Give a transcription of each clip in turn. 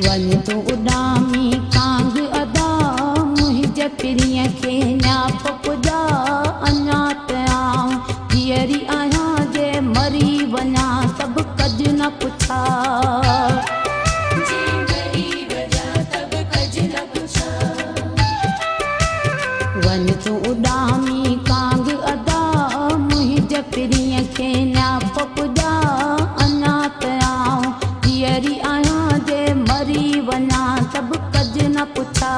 one तू उॾामी कांग अदा मुंहिंजे पिरीअ खे न्याप पुॼा अञा त आऊं जीअरी आहियां जे मरी वञा सभु कज न पुछा वन तू उॾामी कांग अदा मुंहिंजे पिरीअ खे न्याप पुॼा अञा त आऊं जीअरी आहियां जे मरी वञा सभु कज न पुछा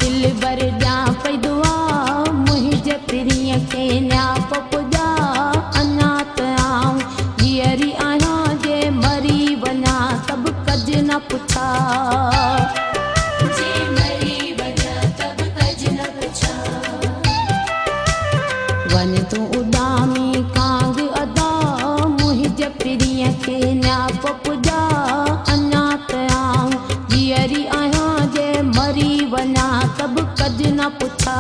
दिल बर ॾियां पई दुआ मुंहिंजे पिरीअ खे न्याप पुॼा अञा त आऊं जीअरी आहियां जे मरी वञा सभु कज न पुछा वन तू उॾामी कांग अदा मुंहिंजे पिरीअ खे न्याप पुॼा अञा त आऊं जीअरी आहियां जे मरी वञा सभु कज न पुछा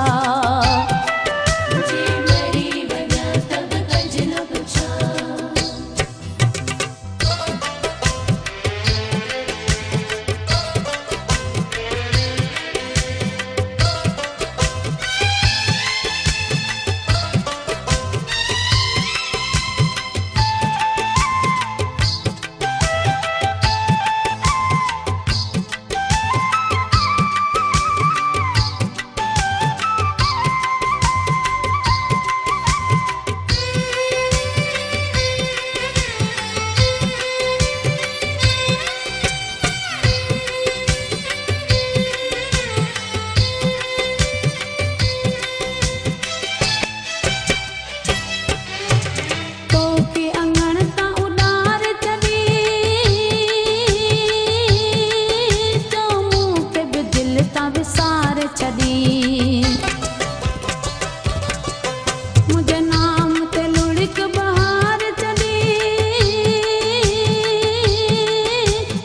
मुझे नाम ते लुढ़क बहार चढ़ी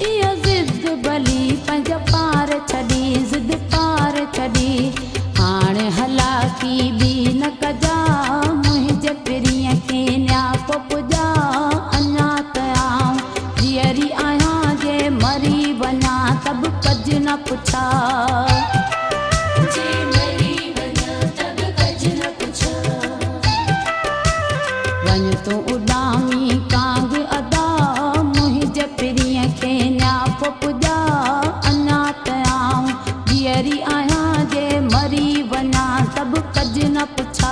इहो ज़िद भली पंज पार छॾी ज़िद पार छॾी हाणे हलाकी बि न कजा मुंहिंजे पिरीअ खे न्याप पुॼा अञा त आऊं जीअरी आहियां जे मरी वञा सभु कज न पुछा वन तू उॾामी कांग अदा मुंहिंजे पिरीअ खे न्याप पुॼा अञा त आऊं जीअरी आहियां जे मरी वञा सभु कज न पुछा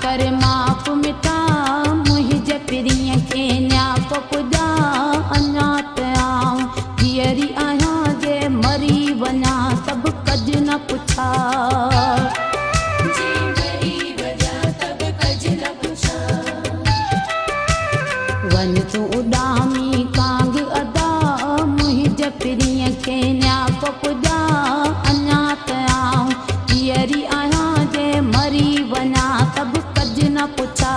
कर माप मिटा मुंहिंजे पिरीअ खे न्याप पुॼा अञा त आऊं धीअरी आहियां जे मरी वञा सभु कज न पुछा वन तू उॾामी कांग अदा मुंहिंजे पिरीअ खे न्याप पुॼा अञा त आऊं धीअरी आहियां जे मरी वञा सभु कज न पुछा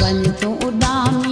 वन तू उॾामी